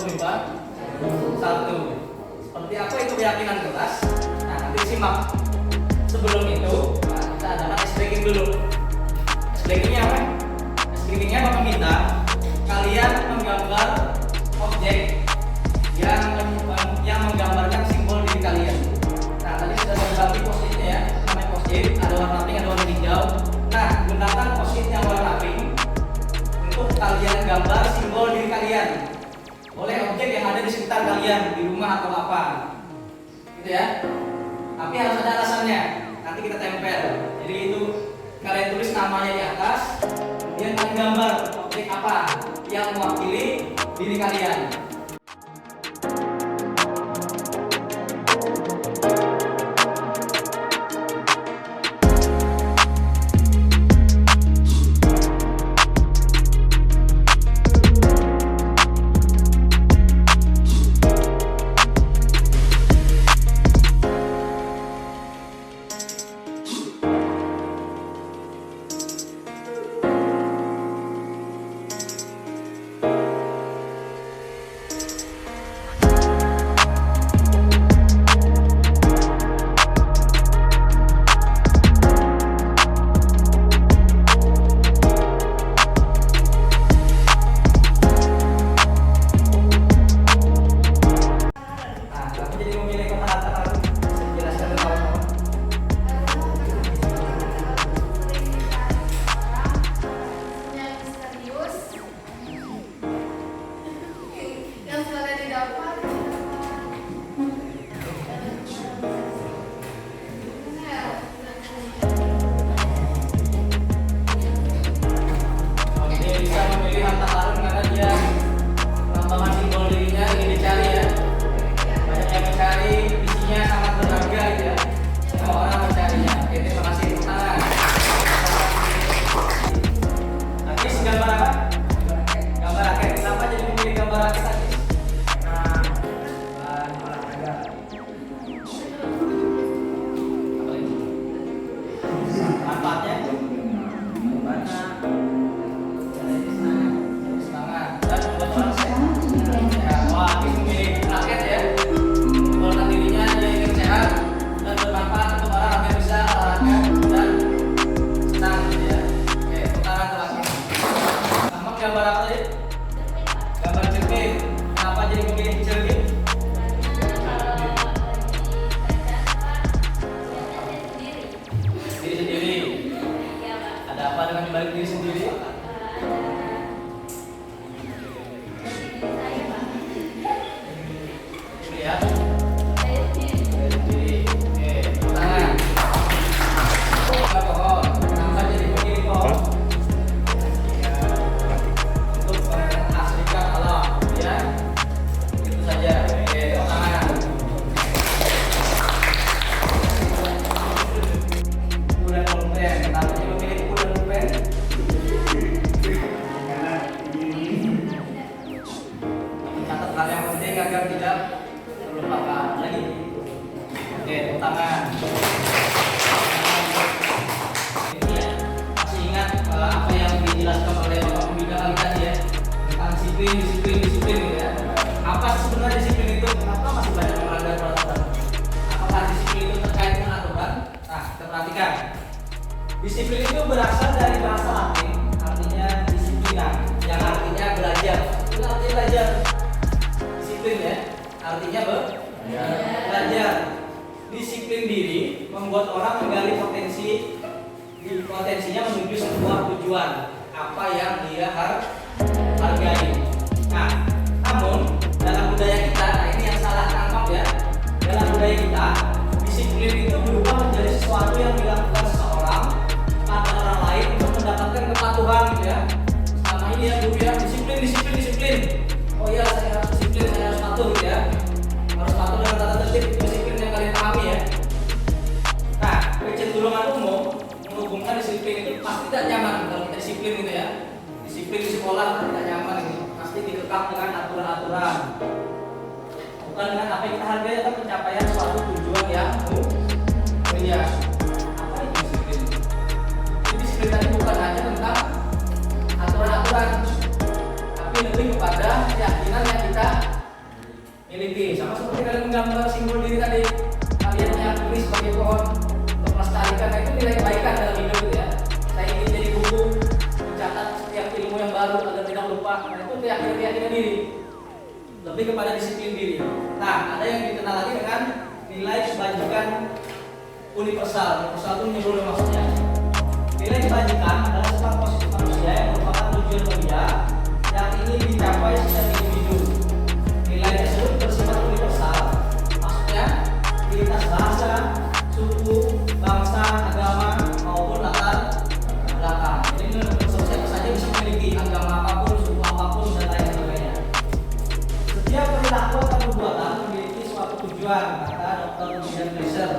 pemirsa? Satu. Seperti apa itu keyakinan kelas? Nah, nanti simak. Sebelum itu, nah, kita adakan ice breaking dulu. Ice breakingnya apa? Ice breakingnya apa meminta kalian menggambar objek yang menggambarkan simbol diri kalian. Nah, tadi sudah saya bagi post-itnya ya. Namanya post-it, ada warna pink, ada warna hijau. Nah, gunakan post-it yang warna pink untuk kalian gambar simbol diri kalian. Oleh objek yang ada di sekitar kalian, di rumah atau apa. Gitu ya. Tapi harus ada alasannya. Nanti kita tempel. Jadi itu kalian tulis namanya di atas, kemudian kalian gambar objek apa yang mewakili diri kalian. Gambar apa tadi? Gambar cermin. Kenapa jadi memilih cermin? Diri sendiri. Ada apa dengan dibalik diri sendiri? Lihat. Agar tidak terlupakan lagi. Oke, tangan. Ini ya, masih ingat apa yang dijelaskan oleh Bapak Pembina kali tadi ya, tentang disiplin gitu ya. Apa sebenarnya disiplin itu? Kenapa masih banyak melanggar peraturan? Apakah disiplin itu terkait dengan aturan? Nah, kita perhatikan. Disiplin itu berasal dari bahasa Latin, artinya disiplina, yang artinya belajar. Itu artinya belajar. Ya, artinya belajar. Disiplin diri membuat orang menggali potensinya menuju sebuah tujuan apa yang dia hargai. Nah, namun dalam budaya kita, nah ini yang salah tangkap ya. Dalam budaya kita, disiplin itu berubah menjadi sesuatu yang dilakukan seseorang pada orang lain untuk mendapatkan kepatuhan gitu ya. Selama ini ya guru ya, disiplin. Oh iya, saya harus disiplin, saya harus patuh gitu ya. Harus patuh dengan tata tertib, disiplin yang kalian pahami ya. Nah, kecenderungan umum menghubungkan disiplin itu pasti tidak nyaman kalau kita disiplin gitu ya. Disiplin di sekolah tidak nyaman gitu. Pasti dikekang dengan aturan-aturan. Bukan dengan apa yang kita hargai, tapi pencapaian suatu tujuan yang mulia. Apa itu disiplin? Jadi disiplin tadi bukan hanya tentang aturan-aturan, tapi lebih kepada keyakinan yang kita miliki. Sama seperti kalian menggambar simbol diri tadi, kalian meyakini sebagai pohon untuk melestarikan. Nah, itu nilai kebaikan dalam hidup gitu ya. Saya ingin jadi buku mencatat setiap ilmu yang baru agar tidak lupa. Nah, itu keyakinan diri, lebih kepada disiplin diri. Nah, ada yang dikenal lagi dengan nilai kebajikan universal. Universal itu menyeluruh maksudnya. Nilai kebajikan adalah sifat positif manusia yang merupakan tujuan mulia yang ingin dicapai setiap individu. Nilai tersebut bersifat universal, maksudnya lintas bahasa, suku, bangsa, agama maupun latar belakang. Jadi universal siapa saja bisa memiliki agama apapun, suku apapun dan lain sebagainya. Setiap perilaku atau perbuatan memiliki suatu tujuan, kata Dr. William Glasser.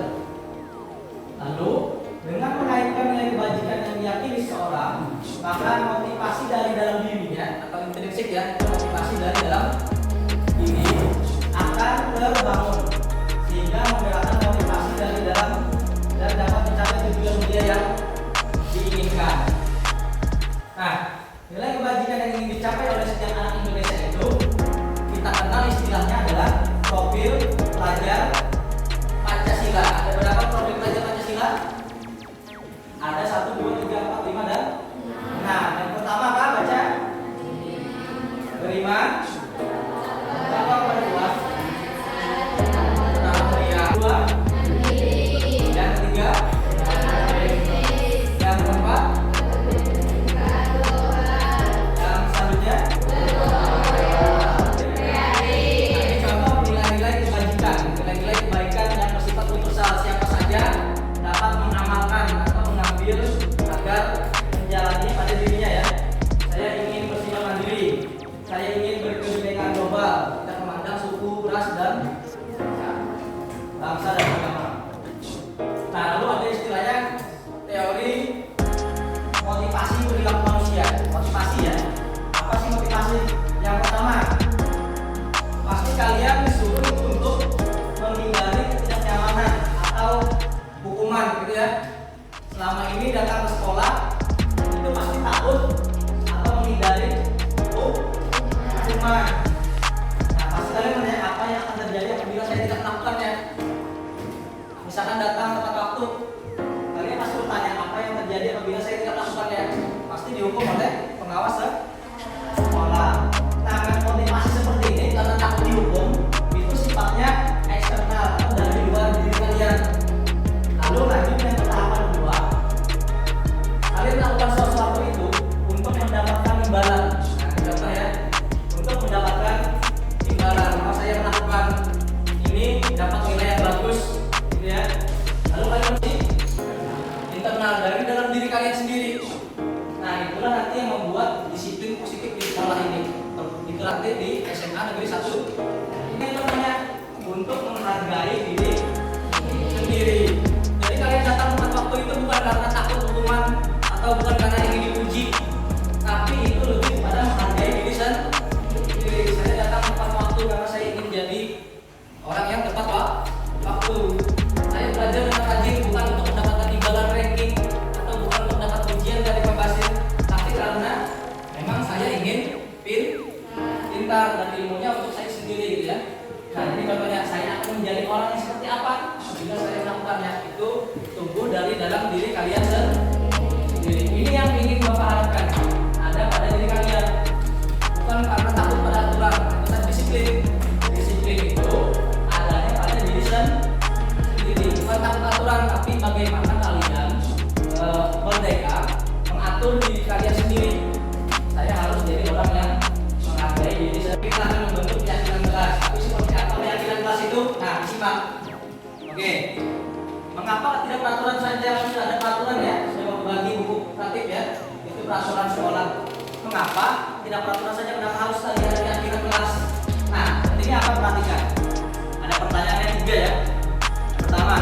Lalu dengan mengaitkan nilai kebajikan yang diyakini seseorang, maka motivasi dari dalam dirinya atau intrinsik ya, motivasi dari dalam diri akan terbangun sehingga menggerakkan motivasi dari dalam dan dapat mencapai tujuan mulia yang diinginkan. Nah, nilai kebajikan yang ingin dicapai oleh setiap anak Indonesia itu kita kenal istilahnya adalah profil pelajar Pancasila. Ada berapa profil pelajar Pancasila? Ada 1, 2, 3, 4, 5 dan 6. Yang pertama apa? Baca. Beriman. Apa kedua? Dua. Yang ketiga. Yang keempat. Yang selanjutnya. Ini contoh nilai-nilai kebajikan. Nilai-nilai kebaikan yang bersifat universal. Siapa saja dapat mengamalkan agar menjalani pada dirinya ya. Saya ingin bersifat mandiri, saya ingin berkebinekaan global, tidak memandang suku, ras dan bangsa dan agama. Nah, lalu ada istilahnya teori motivasi perilaku manusia. Motivasi ya. Apa sih motivasi? Yang pertama, pasti kalian disuruh untuk menghindari ketidaknyamanan atau hukuman gitu ya. Selama ini datang ke sekolah itu pasti takut atau menghindari hukuman. Nah, pasti kalian menanya apa yang akan terjadi apabila saya tidak melakukannya. Misalkan datang tepat waktu, kalian pasti bertanya apa yang terjadi apabila saya tidak melakukannya. Pasti dihukum oleh pengawas sekolah. Nah, motivasi seperti ini karena takut dihukum itu sifatnya eksternal atau dari luar diri kalian. Lalu lanjut yang ke tahapan kedua. Kalian melakukan sesuatu itu untuk mendapatkan imbalan. Nah, contoh ya, untuk mendapatkan imbalan. Kalau saya melakukan ini dapat nilai yang bagus, gitu ya. Lalu kalian mesti internal dari dalam diri kalian sendiri. Nah, itulah nanti yang membuat disiplin positif di sekolah ini. Itu nanti di SMA Negeri 1. Ini namanya untuk menghargai diri sendiri. Jadi kalian datang tepat waktu itu bukan karena takut hukuman atau bukan karena ingin dipuji, tapi itu lebih kepada menghargai diri sendiri. Saya datang tepat waktu karena saya ingin jadi orang yang tepat waktu. Saya belajar dengan rajin bukan untuk mendapatkan imbalan ranking atau bukan untuk mendapat pujian dari pembasis, tapi karena memang saya ingin pintar dan ilmunya untuk saya sendiri gitu ya. Nah, ini contohnya saya akan menjadi orang yang seperti apa jika saya melakukannya. Itu tumbuh dari dalam diri kalian sendiri. Ini yang ingin Bapak harapkan ada pada diri kalian, bukan karena takut pada aturan. Itu disiplin. Disiplin itu adanya pada diri sendiri, bukan takut aturan, tapi bagaimana kalian merdeka mengatur diri kalian sendiri. Saya harus jadi orang yang menghargai diri sendiri. Kita akan membentuk keyakinan kelas. Tapi seperti apa keyakinan kelas itu? Nah, simak. Oke. Mengapa tidak peraturan saja? Sudah ada peraturan ya. Sudah membagi buku kreatif ya. Itu peraturan sekolah. Mengapa tidak peraturan saja? Kenapa harus tadi ada keyakinan kelas? Nah, ini apa perhatikan? Ada pertanyaannya 3 ya. Pertama,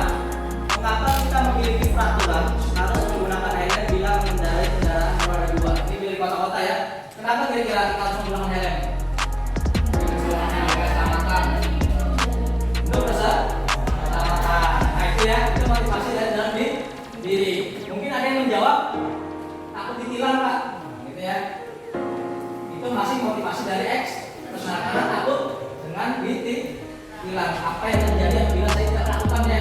mengapa kita memiliki peraturan harus menggunakan helm bila mengendarai kendaraan roda 2? Ini pilih kota-kota ya. Kenapa kira-kira kita harus menggunakan helm? Keselamatan. Untuk keselamatan. Nah, itu ya, itu motivasi dari dalam diri. Mungkin ada yang menjawab takut ditilang Pak, gitu ya. Itu masih motivasi dari X. Terus karena takut dengan hilang. Apa yang terjadi apabila saya tidak melakukannya?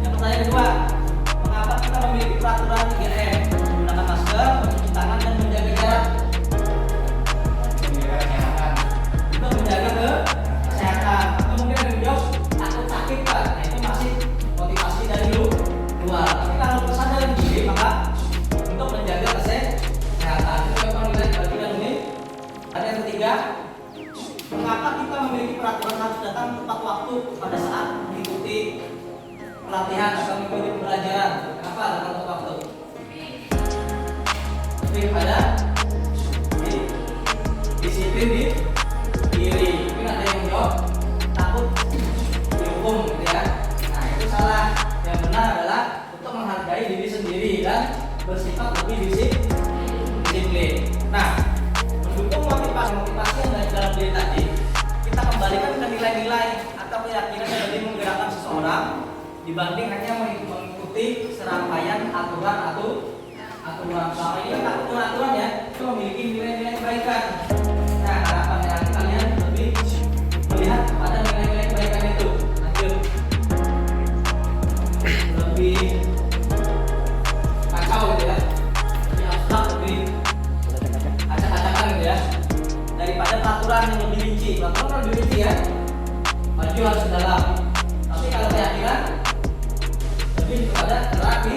Yang pertanyaan kedua, mengapa kita memiliki peraturan 3M? Menggunakan masker, mencuci tangan, dan menjaga jarak. Untuk menjaga kesehatan. Atau mungkin ada yang menjawab takut sakit Pak. Nah itu masih motivasi dari luar. Tapi kalau kesadaran diri maka untuk menjaga kesehatan. Itu memang nilai bagian ini. Ada yang ketiga, mengapa kita memiliki peraturan harus datang tepat waktu pada saat mengikuti pelatihan atau mengikuti pembelajaran? Kenapa datang tepat waktu? Lebih pada disiplin di diri. Mungkin ada yang menjawab takut dihukum gitu ya. Nah itu salah. Yang benar adalah untuk menghargai diri sendiri dan bersifat lebih disiplin. Nah, mendukung motivasi yang dari dalam diri tadi, kita kembalikan ke nilai-nilai atau keyakinan yang lebih menggerakkan seseorang dibanding hanya mengikuti serangkaian aturan. Selama ini kan aturan ya, itu memiliki nilai-nilai kebaikan. Nah, harapannya kalian lebih melihat kepada nilai-nilai kebaikan itu. Lanjut. Lebih kacau gitu ya. Lebih abstrak, lebih acak-acakan gitu ya. Daripada peraturan yang lebih rinci. Peraturan lebih rinci ya. Maju harus ke dalam. Tapi kalau keyakinan lebih kepada terapi.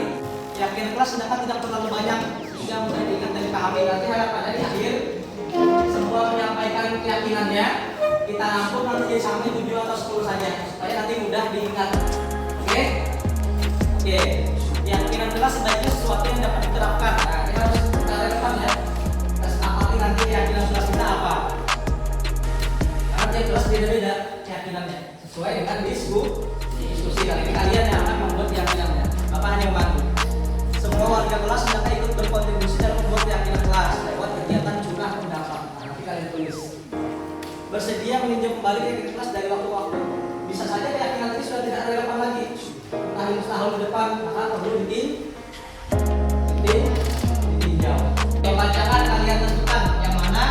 Keyakinan kelas sedangkan tidak terlalu banyak sehingga mudah diingat dan dipahami. Nanti harapannya di akhir semua menyampaikan keyakinannya kita rampung nanti jadi sampai 7 atau 10 saja supaya nanti mudah diingat. Oke? Keyakinan kelas sebaiknya sesuatu yang dapat diterapkan. Nah, kita harus relevan ya. Kita sepakati nanti keyakinan kelas kita apa. Karena tiap kelas beda-beda keyakinannya sesuai dengan diskusi. Kali ini kalian yang akan membuat keyakinannya. Bapak hanya membantu. Semua warga kelas hendaknya ikut berkontribusi dalam membuat keyakinan kelas lewat kegiatan curah pendapat. Nah, nanti kalian tulis. Bersedia meninjau kembali keyakinan kelas dari waktu ke waktu. Bisa saja keyakinan ini sudah tidak relevan lagi. Entah 5 tahun ke depan, maka perlu ditinjau. Pembacaan kalian tentukan yang mana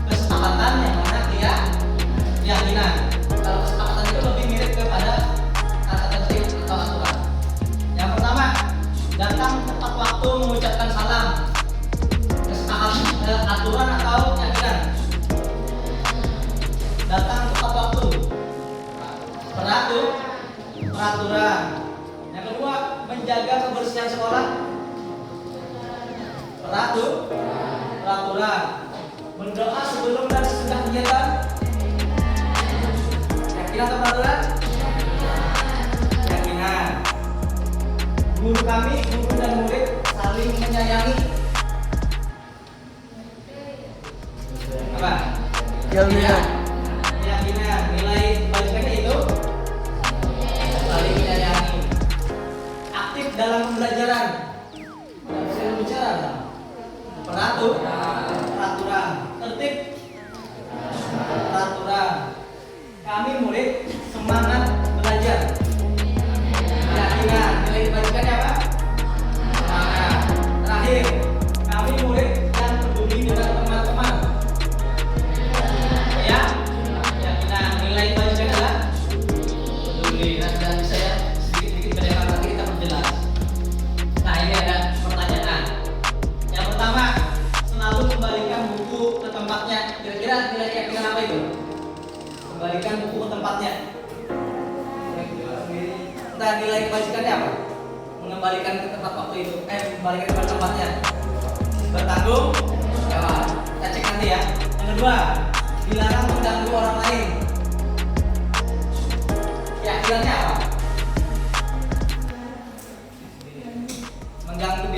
kesepakatan, yang mana keyakinan. Kalau kesepakatan itu lebih mirip kepada kata tertib atau aturan. Yang pertama, datang tepat waktu mengucapkan salam. Kesepakatan aturan atau keyakinan? Datang tepat waktu. Peraturan. Yang kedua, menjaga kebersihan sekolah. Peraturan. Berdoa sebelum dan sesudah kegiatan. Keyakinan atau peraturan? Keyakinan. Guru dan murid saling menyayangi. Apa? Keyakinan. Nilai kebaikannya itu saling menyayangi. Aktif dalam pembelajaran. Saya bicara. Peraturan. Tertib. Peraturan. Kami murid semangat belajar. Keyakinan. Nilai kebaikannya apa? Semangat. Terakhir, kami murid yang peduli dengan teman-teman. Ya, keyakinan. Nilai kebaikannya adalah peduli. Dan saya sedikit-sedikit berdebat nanti kita perjelas. Nah, ini ada pertanyaan. Yang pertama, selalu kembalikan buku ke tempatnya. Kira-kira nilai keyakinan apa itu? Kembalikan buku ke tempatnya. Nah, nilai kebajikannya apa? Mengembalikan ke tempat waktu itu. Kembalikan ke tempatnya. Bertanggung jawab. Kita cek nanti ya. Yang kedua, dilarang mengganggu orang lain. Keyakinannya apa?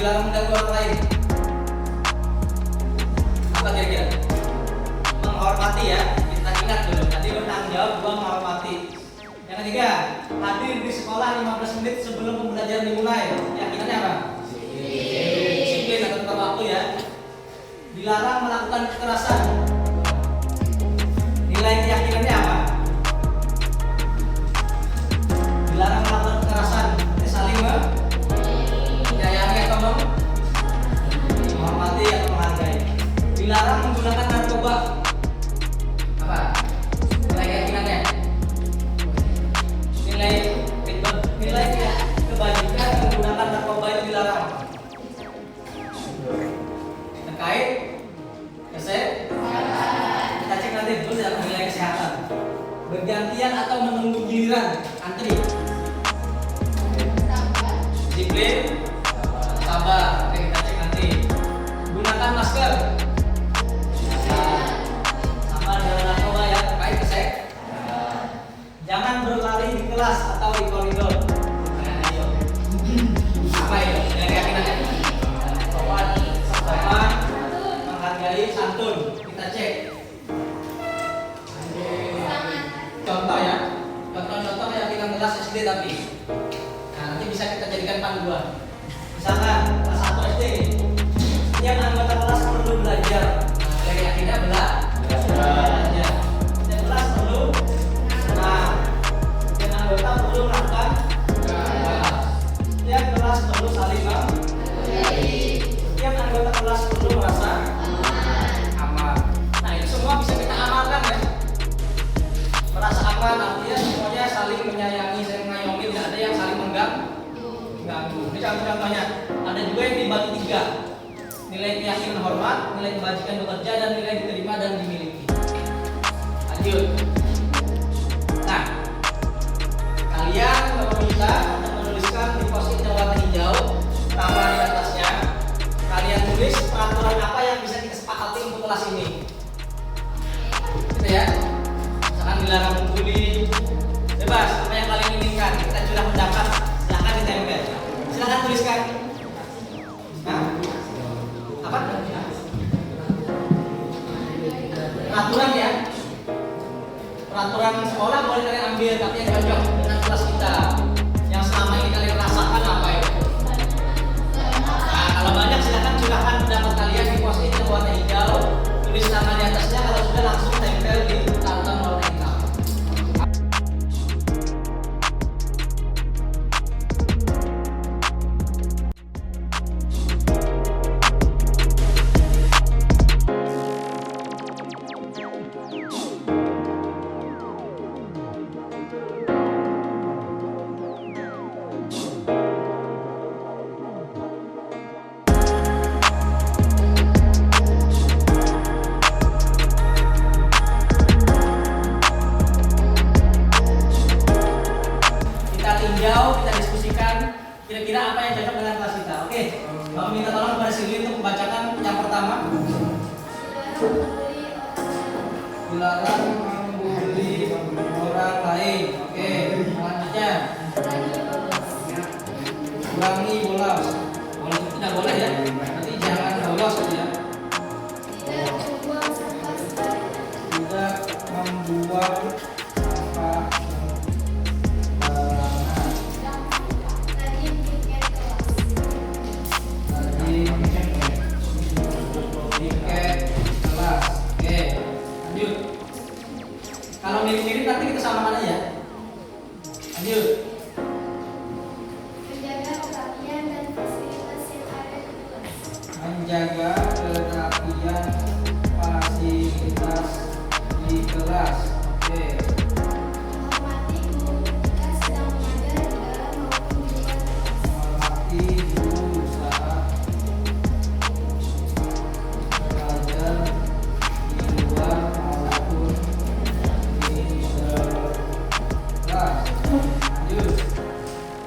Dilarang mengganggu orang lain. Apa kira-kira? Menghormati ya. Kita ingat dulu. Tadi bertanggung jawab, dua menghormati. Yang ketiga, hadir di sekolah 15 menit sebelum pembelajaran dimulai. Keyakinannya apa? Disiplin atau tepat waktu ya. Dilarang melakukan kekerasan. Nilai keyakinannya apa? Dilarang melakukan kekerasan. Saling menyayangi atau menghormati atau menghargai. Dilarang menggunakan narkoba. Apa? Nilai keyakinannya? gantian atau menunggu giliran. Antri. Disiplin. Sabar. Oke, kita cek nanti. Gunakan masker. Sama jangan narkoba ya, terkait kesek. Jangan berlari di kelas atau di koridor. Apa itu? Dengan keyakinannya. Sopan, menghargai, santun. Kita cek. Contoh ya, contoh keyakinan kelas SD tapi. Nah, nanti bisa kita jadikan panduan. Misalkan kelas 1 SD, setiap anggota kelas perlu belajar. Nah, keyakinan belajar. Setiap kelas perlu. Nah, setiap anggota perlu melakukan. Setiap kelas perlu saling menghargai. Setiap anggota kelas perlu merasa aman. Nah, ini semua bisa kita amalkan ya. Merasa aman artinya semuanya saling menyayangi, saling mengayomi, tidak ada yang saling mengganggu. Ini contoh-contohnya. Ada juga yang dibagi 3. Nilai keyakinan hormat, nilai kebajikan bekerja, dan nilai diterima dan dimiliki. Lanjut. Nah, kalian meminta untuk menuliskan di post-it yang warna hijau, nama di atasnya. Kalian tulis peraturan apa yang bisa kita sepakati untuk kelas ini. Gitu ya. Misalkan dilarang membuli, bebas apa yang kalian inginkan. Kita curah pendapat, silahkan ditempel. Silahkan tuliskan. Nah, apa? Peraturan ya. Peraturan sekolah boleh kalian ambil, tapi yang cocok dengan kelas kita. Yang selama ini kalian rasakan apa itu? Nah, kalau banyak silahkan curahkan pendapat kalian di post-it yang warna hijau. Tulis nama di atasnya, kalau sudah langsung tempel di karton warna hitam. Kita diskusikan kira-kira apa yang cocok dengan kelas kita. Oke, Bapak minta tolong kepada Silvi untuk membacakan yang pertama. Dilarang membuli orang lain. Oke, selanjutnya kurangi bolos. Bolos itu tidak boleh ya. Nanti jangan bolos ya. Tidak membuang sampah. Kalau mirip-mirip nanti kita samakan aja. Lanjut. Menjaga kerapian dan fasilitas yang ada di kelas. Menjaga kerapian fasilitas di kelas. Oke. Menghormati guru ketika sedang mengajar di dalam maupun di luar kelas. Menghormati guru saat belajar di luar maupun di kelas. Lanjut.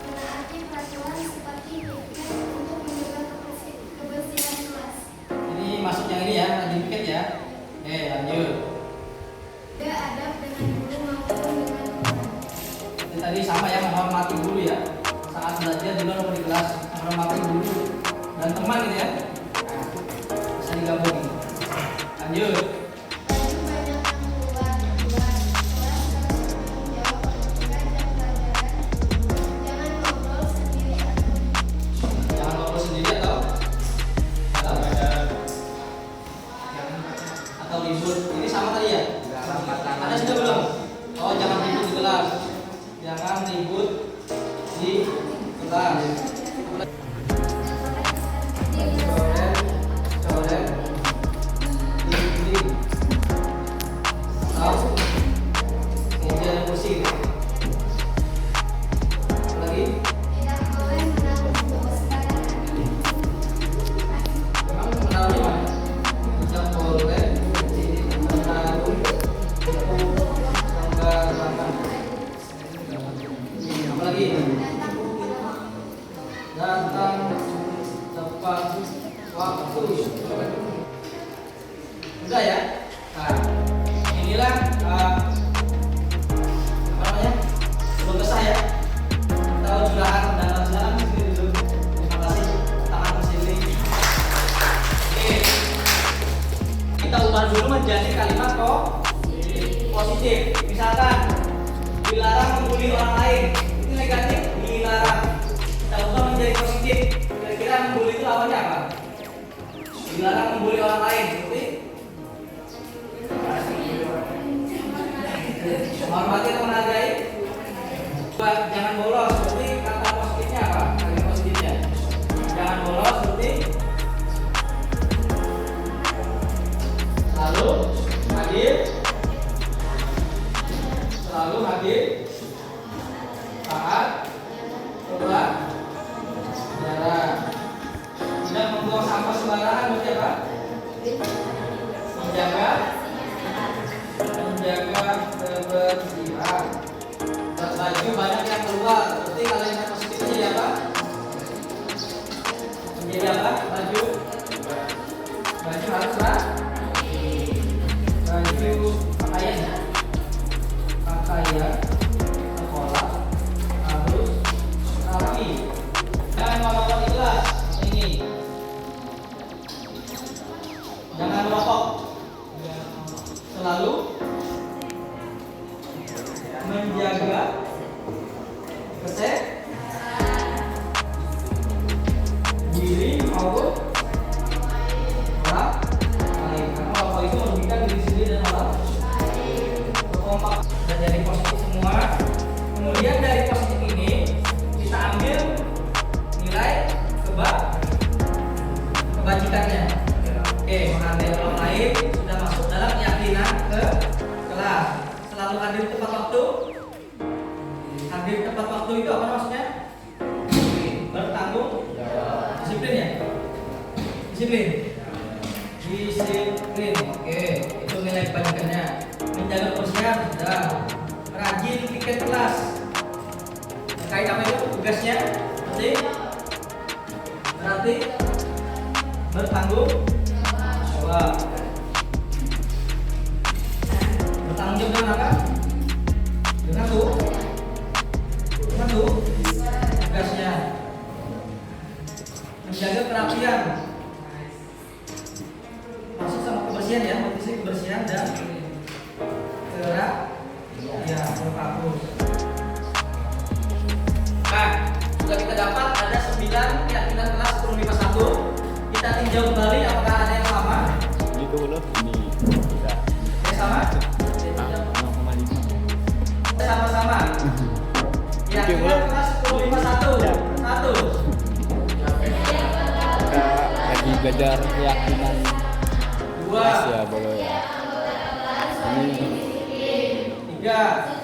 Menaati peraturan seperti piket untuk menjaga kebersihan kelas. Ini masuk yang ini ya, piket ya. Oke, lanjut. Jaga adab dengan guru maupun dengan teman. Ini tadi sama ya, menghormati guru ya. Saat belajar di luar maupun di kelas, menghormati guru dan teman gitu ya. Nah, bisa digabung. Lanjut. Bagi banyak yang keluar kelas harus bertanggung jawab ketika jam pelajaran. Jangan ngobrol sendiri Jangan ngobrol sendiri atau ribut. Ini sama tadi ya? Ada sudah belum? Oh, jangan ribut di kelas. Jangan ribut di kelas. Coret, dinding, atau meja kursi. Lagi? Tidak boleh menaruh buku sembarangan. Memang menaruhnya mana? Tidak boleh menaruh buku sembarangan. dilarang membuli orang lain, seperti menghormati atau menghargai. Jangan bolos, seperti kata positifnya apa? Kata positifnya. Jangan bolos, seperti selalu hadir, taat, berbuat jarak, tidak membuang sampah sembarangan, berarti apa? Menjaga kebersihan. Baju banyak yang keluar, berarti kalau yang positif menjadi apa? Menjadi apa? Baju harus baju pakaian sekolah harus rapi. Jangan melakukan ikhlas ini. Jangan merokok. Selalu menjaga diri maupun orang lain. Karena merokok itu merugikan diri sendiri dan orang kompak. Dan dari positif semua. Kemudian dari positif ini kita ambil nilai kebajikannya. Oke, menghargai orang lain sudah masuk dalam keyakinan ke kelas. Selalu hadir tepat waktu. Hadir tepat waktu itu apa maksudnya? Bertanggung disiplin ya? Disiplin. Oke, itu nilai kebajikannya. Menjaga kebersihan sudah. Rajin piket kelas. Terkait apa itu tugasnya? Berarti bertanggung jawab. Bertanggung jawab dengan apa? Dengan tugasnya. Menjaga kerapian. Masuk sama kebersihan ya, motivasi kebersihan dan berfokus. Nah, sudah kita dapat ada 9 keyakinan kelas 10 MIPA 1. Kita tinjau kembali apakah ada yang sama? Ini dulu ini bisa. Yang sama? Sama-sama. Keyakinan kelas 10 MIPA 1. Kita lagi belajar keyakinan 2. ya boleh ya. Ini 3.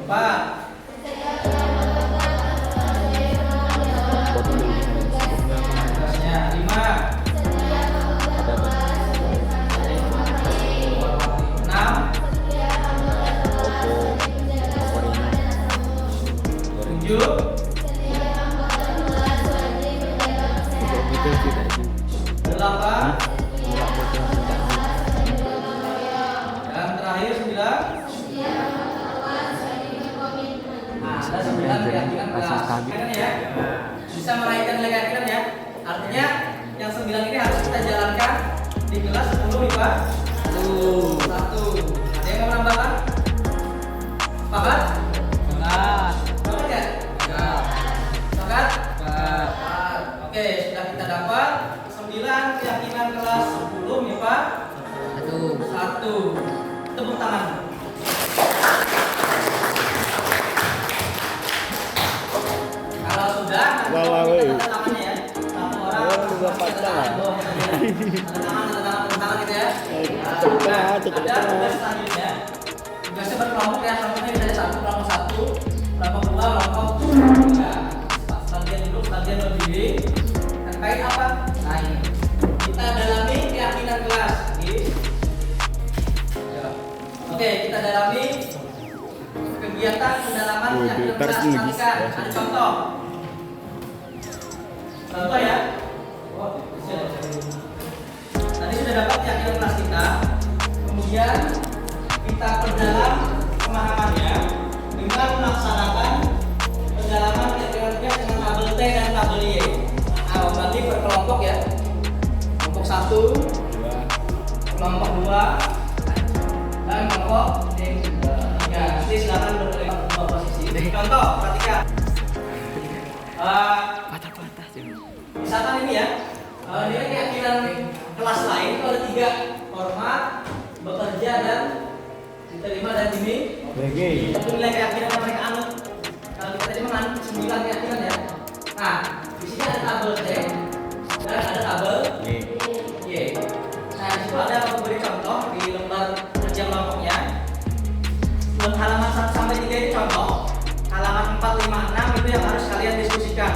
Empat. Tugasnya 5. 6. 7. 8. Dan terakhir 9. Ada 9 keyakinan kelas. Keyakinan ya. Bisa meraihkan nilai keyakinan ya. Artinya yang 9 ini harus kita jalankan di kelas 10 MIPA 1. Ada yang mau menambahkan? Sepakat? Sepakat ya? Sepakat? Oke, sudah kita dapat 9 keyakinan kelas 10 MIPA 1. Tepuk tangan. Kalau sudah, nanti kita tanda tangannya ya. Satu orang, tanda tangan gitu ya. Ada tugas selanjutnya. Tugasnya berkelompok ya, contohnya misalnya 1 kelompok 1, kelompok 2, kelompok 3. Sebagian duduk, sebagian berdiri. Terkait apa? Nah ini. Kita dalami keyakinan kelas. Oke, kita dalami kegiatan pendalaman keyakinan kelas. Perhatikan, ada contoh. Contoh ya. Tadi sudah dapat keyakinan kelas kita. Kemudian kita perdalam pemahamannya dengan melaksanakan pendalaman keyakinan kelas dengan tabel T dan tabel Y. Nah, berarti berkelompok ya. Kelompok 1, kelompok 2, dan kelompok 3. Nanti silakan berkeliling dua posisi. Contoh, perhatikan. Patah-patah sih. Misalkan ini ya, nilai keyakinan kelas lain itu ada 3, hormat, bekerja, dan diterima dan ini. Oke. Itu nilai keyakinan yang mereka anut. Kalau kita cuma anut 9 keyakinan ya. Nah, di sini ada tabel T dan ada tabel Y. Nah, di situ ada aku beri contoh di lembar kerja kelompoknya. Halaman 1 sampai 3 ini contoh. Halaman 4, 5, 6 itu yang harus kalian diskusikan.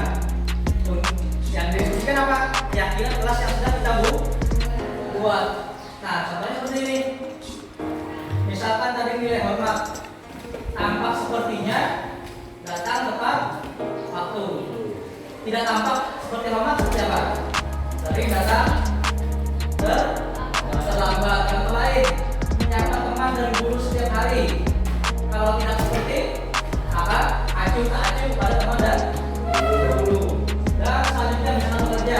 Yang diskusikan apa? Keyakinan kelas yang sudah kita buat. Nah, contohnya seperti ini. Misalkan tadi nilai hormat, tampak sepertinya datang tepat waktu. Tidak tampak seperti hormat seperti apa? Sering datang terlambat. Yang lain, menyapa teman dan guru setiap hari. Kalau tidak seperti apa? Acuh tak acuh pada teman dan guru. Dan selanjutnya misalnya bekerja.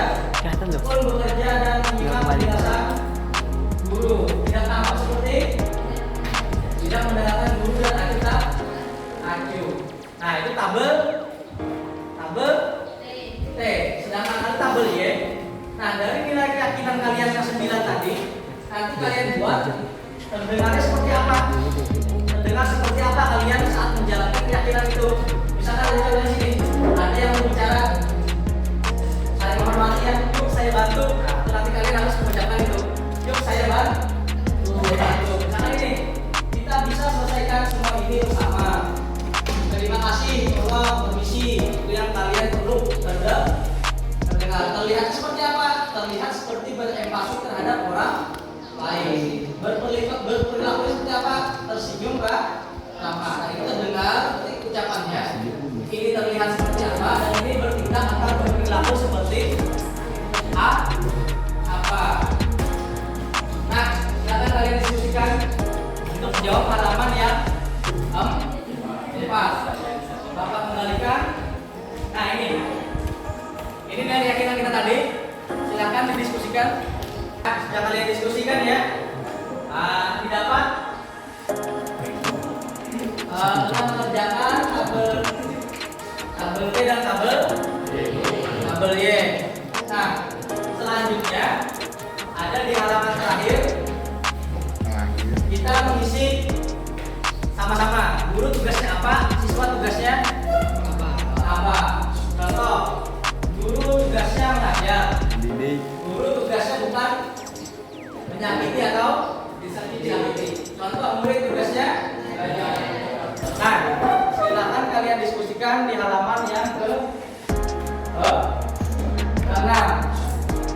Pun bekerja dan menyimak penjelasan guru. Tidak tampak seperti tidak mendengarkan guru dan acuh tak acuh. Nah, itu tabel T. Sedangkan ada tabel Y. Nah, dari nilai keyakinan kalian yang 9 tadi, nanti kalian buat terdengarnya seperti apa? Terdengar seperti apa kalian saat menjalankan keyakinan itu? Misalkan ada di sini, ada yang berbicara, saya menghormati ya, yuk saya bantu. Atau nanti kalian harus mengucapkan itu, yuk saya bantu. Misalkan ini, kita bisa selesaikan semua ini bersama. Terima kasih, tolong, permisi, itu yang kalian perlu terdengar. Terlihat seperti apa? Terlihat seperti berempati terhadap orang lain. Berperilaku seperti apa? Tersenyum ramah. Nah, itu terdengar seperti ucapannya. Ini terlihat seperti apa? Dan ini bertindak atau berperilaku seperti apa? Nah, silakan kalian diskusikan untuk menjawab halaman yang 4. Bapak kembalikan. Nah, ini dari keyakinan kita tadi. Silakan didiskusikan. Sudah kalian diskusikan ya. Didapat kita mengerjakan tabel T dan tabel Y. Nah, selanjutnya ada di halaman terakhir kita mengisi sama-sama. Guru tugasnya apa? Siswa tugasnya apa? Contoh, guru tugasnya mengajar. Guru tugasnya bukan menyakiti atau disakiti. Contoh, murid tugasnya belajar. Nah, silakan kalian diskusikan di halaman yang ke-6.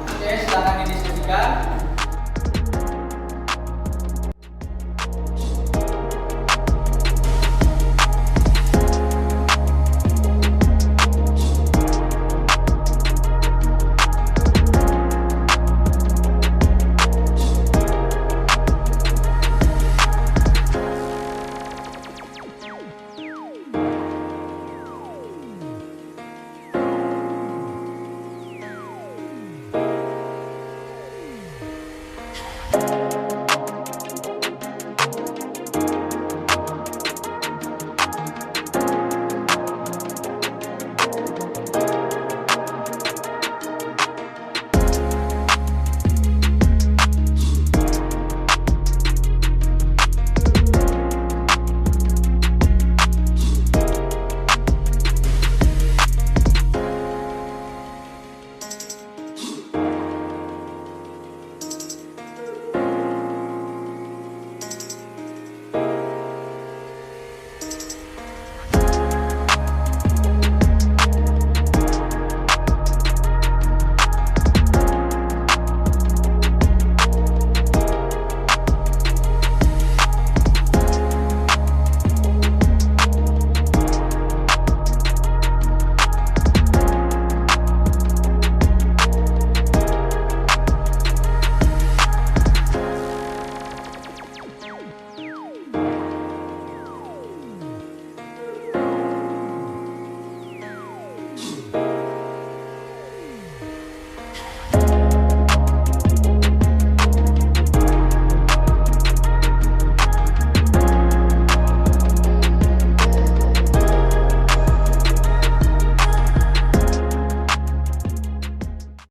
Oke, silakan didiskusikan.